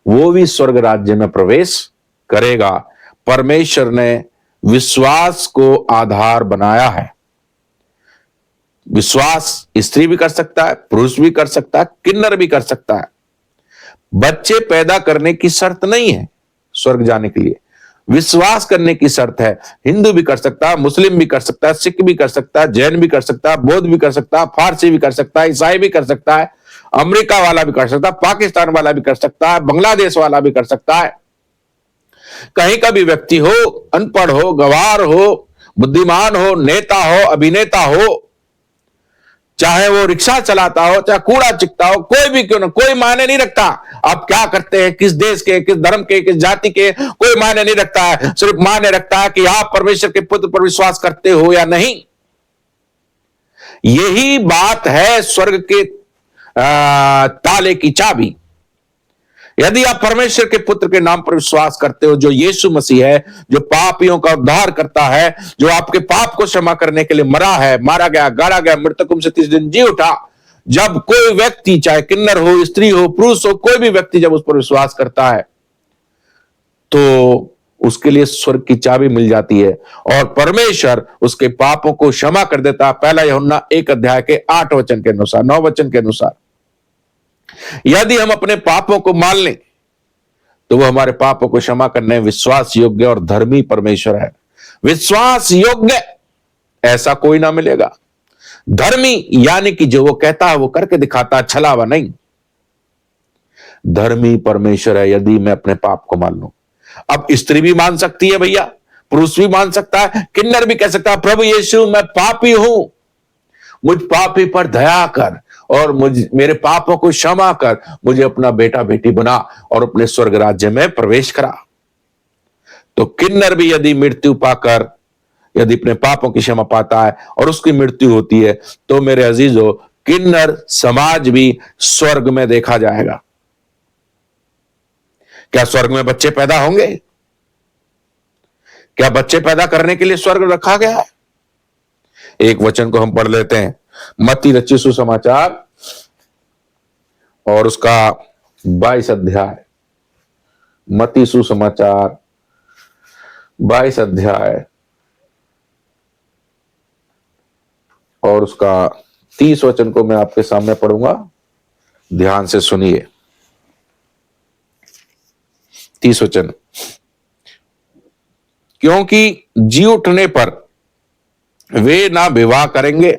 वो भी स्वर्ग राज्य में प्रवेश करेगा। परमेश्वर ने विश्वास को आधार बनाया है। विश्वास स्त्री भी कर सकता है, पुरुष भी कर सकता है, किन्नर भी कर सकता है। बच्चे पैदा करने की शर्त नहीं है स्वर्ग जाने के लिए, विश्वास करने की शर्त है। हिंदू भी कर सकता है, मुस्लिम भी कर सकता है, सिख भी कर सकता है, जैन भी कर सकता है, बौद्ध भी कर सकता है, फारसी भी कर सकता है, ईसाई भी कर सकता है, अमेरिका वाला भी कर सकता है, पाकिस्तान वाला भी कर सकता है, बांग्लादेश वाला भी कर सकता है। कहीं का भी व्यक्ति हो, अनपढ़ हो, गवार हो, बुद्धिमान हो, नेता हो, अभिनेता हो, चाहे वो रिक्शा चलाता हो, चाहे कूड़ा चिकता हो, कोई भी क्यों ना, कोई मायने नहीं रखता। आप क्या करते हैं, किस देश के, किस धर्म के, किस जाति के, कोई मायने नहीं रखता है। सिर्फ मायने रखता है कि आप परमेश्वर के पुत्र पर विश्वास करते हो या नहीं। यही बात है स्वर्ग के ताले की चाबी। यदि आप परमेश्वर के पुत्र के नाम पर विश्वास करते हो, जो यीशु मसीह है, जो पापियों का उद्धार करता है, जो आपके पाप को क्षमा करने के लिए मरा है, मारा गया, गाड़ा गया, मृतकों से तीसरे दिन जी उठा, जब कोई व्यक्ति चाहे किन्नर हो, स्त्री हो, पुरुष हो, कोई भी व्यक्ति जब उस पर विश्वास करता है तो उसके लिए स्वर्ग की चाबी मिल जाती है और परमेश्वर उसके पापों को क्षमा कर देता है। पहला यूहन्ना 1 अध्याय के 8 वचन के अनुसार, 9 वचन के अनुसार। यदि हम अपने पापों को मान लें तो वो हमारे पापों को क्षमा करने विश्वास योग्य और धर्मी परमेश्वर है। विश्वास योग्य ऐसा कोई ना मिलेगा। धर्मी यानी कि जो वो कहता है वो करके दिखाता है, छलावा नहीं। धर्मी परमेश्वर है यदि मैं अपने पाप को मान लूं। अब स्त्री भी मान सकती है भैया, पुरुष भी मान सकता है, किन्नर भी कह सकता है, प्रभु यीशु मैं पापी हूं, मुझ पापी पर दया कर और मेरे पापों को क्षमा कर, मुझे अपना बेटा बेटी बना और अपने स्वर्ग राज्य में प्रवेश करा। तो किन्नर भी यदि मृत्यु पाकर यदि अपने पापों की क्षमा पाता है और उसकी मृत्यु होती है तो मेरे अजीजों, किन्नर समाज भी स्वर्ग में देखा जाएगा। क्या स्वर्ग में बच्चे पैदा होंगे? क्या बच्चे पैदा करने के लिए स्वर्ग रखा गया है? एक वचन को हम पढ़ लेते हैं, मत्ती रचित सुसमाचार और उसका 22 अध्याय, मत्ती सुसमाचार 22 अध्याय और उसका 30 वचन को मैं आपके सामने पढ़ूंगा, ध्यान से सुनिए। 30 वचन, क्योंकि जी उठने पर वे ना विवाह करेंगे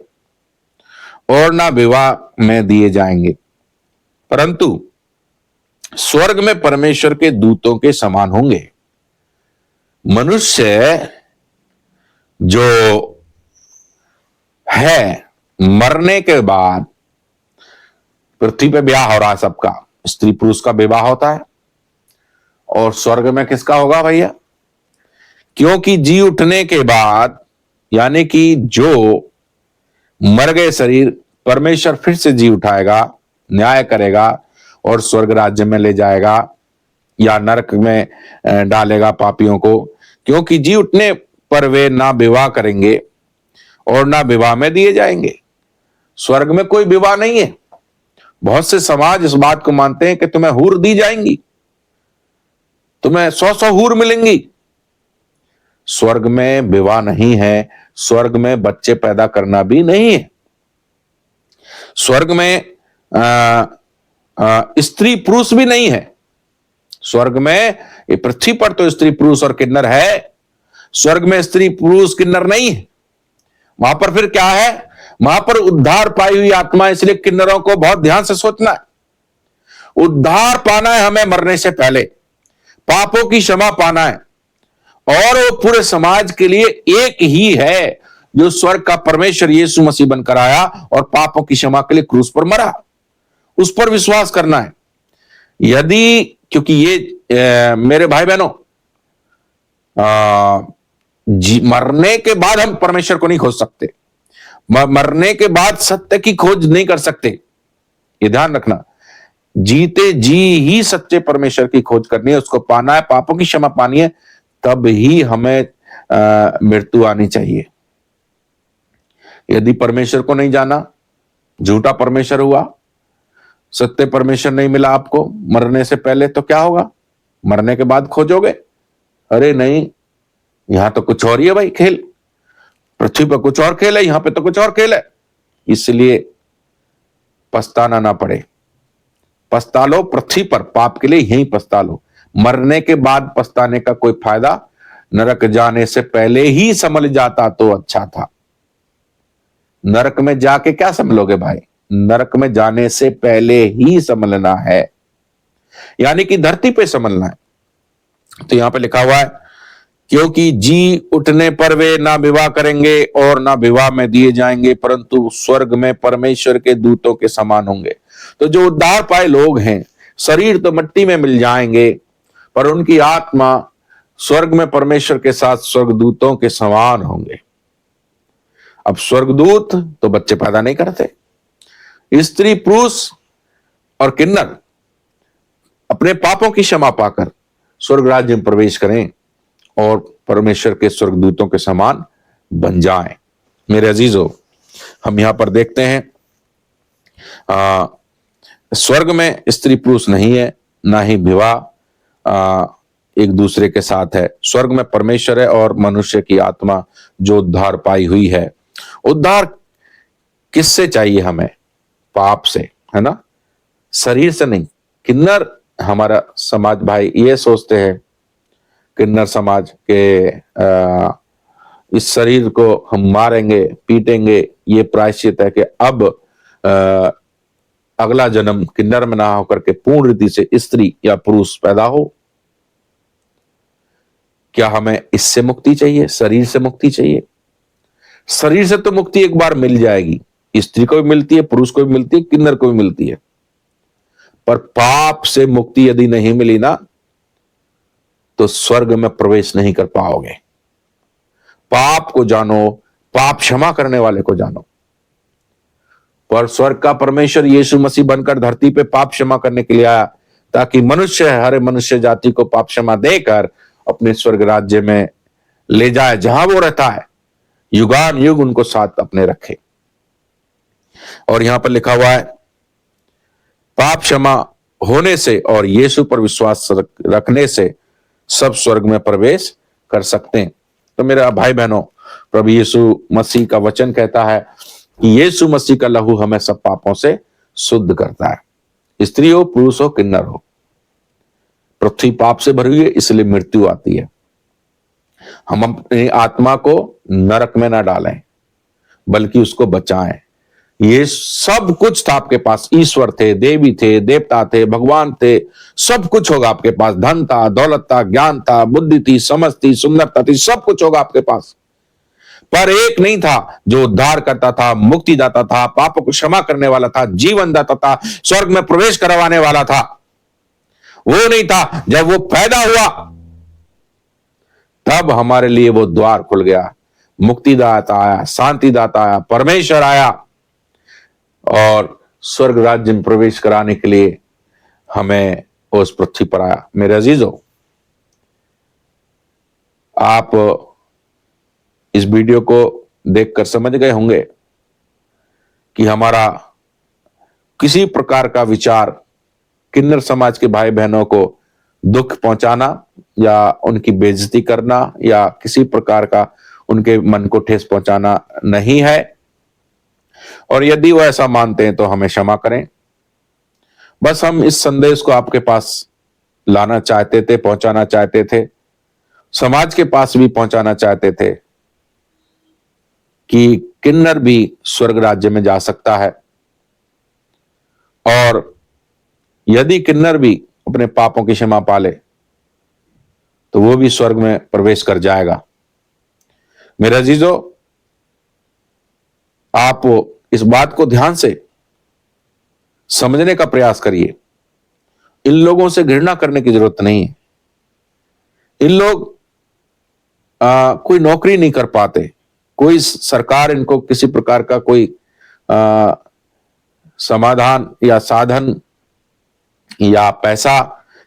और ना विवाह में दिए जाएंगे, परंतु स्वर्ग में परमेश्वर के दूतों के समान होंगे। मनुष्य जो है मरने के बाद पृथ्वी पे ब्याह हो रहा है सबका, स्त्री पुरुष का विवाह होता है, और स्वर्ग में किसका होगा भैया? क्योंकि जी उठने के बाद यानी कि जो मर गए शरीर परमेश्वर फिर से जी उठाएगा, न्याय करेगा और स्वर्ग राज्य में ले जाएगा या नरक में डालेगा पापियों को। क्योंकि जी उठने पर वे ना विवाह करेंगे और ना विवाह में दिए जाएंगे। स्वर्ग में कोई विवाह नहीं है। बहुत से समाज इस बात को मानते हैं कि तुम्हें हूर दी जाएंगी, तुम्हें 100 हूर मिलेंगी। स्वर्ग में विवाह नहीं है, स्वर्ग में बच्चे पैदा करना भी नहीं है। स्वर्ग में स्त्री पुरुष भी नहीं है। स्वर्ग में, ये पृथ्वी पर तो स्त्री पुरुष और किन्नर है, स्वर्ग में स्त्री पुरुष किन्नर नहीं है। वहां पर फिर क्या है? वहां पर उद्धार पाई हुई आत्मा, इसलिए किन्नरों को बहुत ध्यान से सोचना है। उद्धार पाना है हमें मरने से पहले, पापों की क्षमा पाना है, और वो पूरे समाज के लिए एक ही है जो स्वर्ग का परमेश्वर यीशु मसीह बनकर आया और पापों की क्षमा के लिए क्रूस पर मरा। उस पर विश्वास करना है। यदि, क्योंकि ये मेरे भाई बहनों, मरने के बाद हम परमेश्वर को नहीं खोज सकते, मरने के बाद सत्य की खोज नहीं कर सकते, ये ध्यान रखना। जीते जी ही सच्चे परमेश्वर की खोज करनी है, उसको पाना है, पापों की क्षमा पानी है, तब ही हमें मृत्यु आनी चाहिए। यदि परमेश्वर को नहीं जाना, झूठा परमेश्वर हुआ, सत्य परमेश्वर नहीं मिला आपको मरने से पहले, तो क्या होगा? मरने के बाद खोजोगे? अरे नहीं, यहां तो कुछ और ही है भाई खेल, पृथ्वी पर कुछ और खेल है, यहां पे तो कुछ और खेल है। इसलिए पछताना ना पड़े, पछता लो पृथ्वी पर पाप के लिए, यहीं पछता लो। मरने के बाद पछताने का कोई फायदा, नरक जाने से पहले ही समझ जाता तो अच्छा था। नरक में जाके क्या समझोगे भाई? नरक में जाने से पहले ही समझना है, यानी कि धरती पे समझना है। तो यहां पे लिखा हुआ है, क्योंकि जी उठने पर वे ना विवाह करेंगे और ना विवाह में दिए जाएंगे, परंतु स्वर्ग में परमेश्वर के दूतों के समान होंगे। तो जो उद्धार पाए लोग हैं, शरीर तो मिट्टी में मिल जाएंगे, पर उनकी आत्मा स्वर्ग में परमेश्वर के साथ स्वर्गदूतों के समान होंगे। अब स्वर्गदूत तो बच्चे पैदा नहीं करते, स्त्री पुरुष और किन्नर अपने पापों की क्षमा पाकर स्वर्ग राज्य में प्रवेश करें और परमेश्वर के स्वर्गदूतों के समान बन जाएं। मेरे अजीजों, हम यहां पर देखते हैं स्वर्ग में स्त्री पुरुष नहीं है, ना ही विवाह एक दूसरे के साथ है। स्वर्ग में परमेश्वर है और मनुष्य की आत्मा जो उद्धार पाई हुई है। उद्धार किससे चाहिए हमें? पाप से, है ना, शरीर से नहीं। किन्नर हमारा समाज भाई ये सोचते हैं, किन्नर समाज के इस शरीर को हम मारेंगे पीटेंगे, ये प्रायश्चित है कि अब अगला जन्म किन्नर में ना होकर के पूर्ण रीति से स्त्री या पुरुष पैदा हो। क्या हमें इससे मुक्ति चाहिए? शरीर से मुक्ति चाहिए? शरीर से तो मुक्ति एक बार मिल जाएगी, स्त्री को भी मिलती है, पुरुष को भी मिलती है, किन्नर को भी मिलती है, पर पाप से मुक्ति यदि नहीं मिली ना, तो स्वर्ग में प्रवेश नहीं कर पाओगे। पाप को जानो, पाप क्षमा करने वाले को जानो। पर स्वर्ग का परमेश्वर यीशु मसीह बनकर धरती पे पाप क्षमा करने के लिए आया, ताकि मनुष्य, हर मनुष्य जाति को पाप क्षमा देकर अपने स्वर्ग राज्य में ले जाए, जहां वो रहता है, युगान युग उनको साथ अपने रखे। और यहां पर लिखा हुआ है, पाप क्षमा होने से और यीशु पर विश्वास रखने से सब स्वर्ग में प्रवेश कर सकते हैं। तो मेरे भाई बहनों, प्रभु यीशु मसीह का वचन कहता है कि यीशु मसीह का लहू हमें सब पापों से शुद्ध करता है। स्त्री हो, पुरुष हो, किन्नर हो, पृथ्वी पाप से भरी हुई है, इसलिए मृत्यु आती है। हम अपनी आत्मा को नरक में ना डालें, बल्कि उसको बचाएं। ये सब कुछ था आपके पास, ईश्वर थे, देवी थे, देवता थे, भगवान थे, सब कुछ होगा आपके पास। धन था, दौलत था, ज्ञान था, बुद्धि थी, समझ थी, सुंदरता थी, सब कुछ होगा आपके पास। पर एक नहीं था जो उद्धार करता था, मुक्ति दाता था, पापों को क्षमा करने वाला था, जीवन दाता था, स्वर्ग में प्रवेश करवाने वाला था। वो नहीं था। जब वो पैदा हुआ तब हमारे लिए वो द्वार खुल गया, मुक्तिदाता आया, शांतिदाता आया, परमेश्वर आया और स्वर्ग राज्य में प्रवेश कराने के लिए हमें उस पृथ्वी पर आया। मेरे अजीजों, आप इस वीडियो को देखकर समझ गए होंगे कि हमारा किसी प्रकार का विचार किन्नर समाज के भाई बहनों को दुख पहुंचाना या उनकी बेइज्जती करना या किसी प्रकार का उनके मन को ठेस पहुंचाना नहीं है। और यदि वो ऐसा मानते हैं तो हमें क्षमा करें। बस हम इस संदेश को आपके पास लाना चाहते थे, पहुंचाना चाहते थे, समाज के पास भी पहुंचाना चाहते थे कि किन्नर भी स्वर्ग राज्य में जा सकता है, और यदि किन्नर भी अपने पापों की क्षमा पाले तो वो भी स्वर्ग में प्रवेश कर जाएगा। मेरे अजीजों, आप इस बात को ध्यान से समझने का प्रयास करिए। इन लोगों से घृणा करने की जरूरत नहीं है। इन लोग कोई नौकरी नहीं कर पाते, कोई सरकार इनको किसी प्रकार का कोई समाधान या साधन या पैसा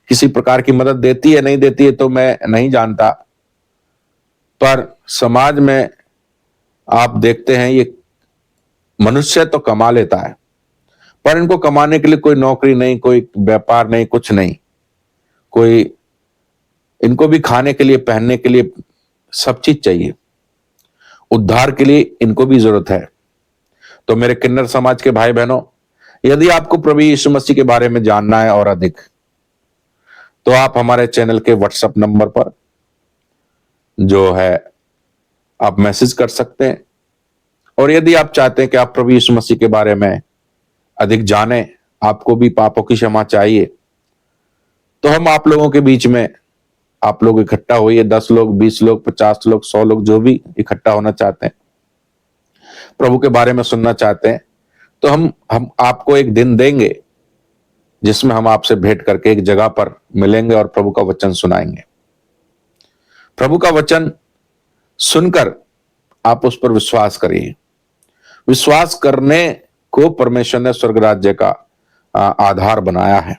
किसी प्रकार की मदद देती है नहीं देती है तो मैं नहीं जानता, पर समाज में आप देखते हैं ये मनुष्य तो कमा लेता है, पर इनको कमाने के लिए कोई नौकरी नहीं, कोई व्यापार नहीं, कुछ नहीं, कोई इनको भी खाने के लिए, पहनने के लिए सब चीज चाहिए, उद्धार के लिए इनको भी जरूरत है। तो मेरे किन्नर समाज के भाई बहनों, यदि आपको प्रभु यीशु मसीह के बारे में जानना है और अधिक, तो आप हमारे चैनल के व्हाट्सएप नंबर पर जो है आप मैसेज कर सकते हैं। और यदि आप चाहते हैं कि आप प्रभु यीशु मसीह के बारे में अधिक जानें, आपको भी पापों की क्षमा चाहिए, तो हम आप लोगों के बीच में, आप लोग इकट्ठा होइए, 10 लोग, 20 लोग, 50 लोग, 100 लोग, जो भी इकट्ठा होना चाहते हैं, प्रभु के बारे में सुनना चाहते हैं, तो हम आपको एक दिन देंगे जिसमें हम आपसे भेंट करके एक जगह पर मिलेंगे और प्रभु का वचन सुनाएंगे। प्रभु का वचन सुनकर आप उस पर विश्वास करिए। विश्वास करने को परमेश्वर ने स्वर्ग राज्य का आधार बनाया है।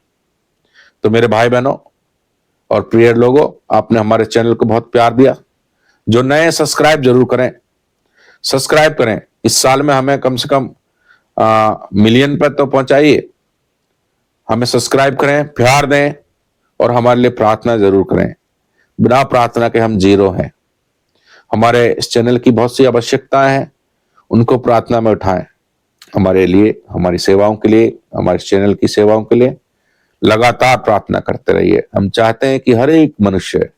तो मेरे भाई बहनों और प्रिय लोगों, आपने हमारे चैनल को बहुत प्यार दिया। जो नए, सब्सक्राइब जरूर करें, सब्सक्राइब करें। इस साल में हमें कम से कम मिलियन पर तो पहुंचाइए। हमें सब्सक्राइब करें, प्यार दें और हमारे लिए प्रार्थना जरूर करें। बिना प्रार्थना के हम जीरो हैं। हमारे इस चैनल की बहुत सी आवश्यकताएं हैं, उनको प्रार्थना में उठाएं। हमारे लिए, हमारी सेवाओं के लिए, हमारे चैनल की सेवाओं के लिए लगातार प्रार्थना करते रहिए। हम चाहते हैं कि हर एक मनुष्य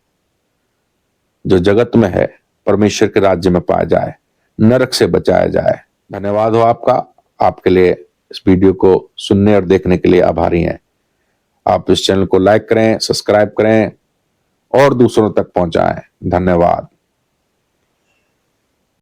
जो जगत में है परमेश्वर के राज्य में पाया जाए, नरक से बचाया जाए। धन्यवाद हो आपका। आपके लिए इस वीडियो को सुनने और देखने के लिए आभारी हैं। आप इस चैनल को लाइक करें, सब्सक्राइब करें और दूसरों तक पहुंचाएं। धन्यवाद।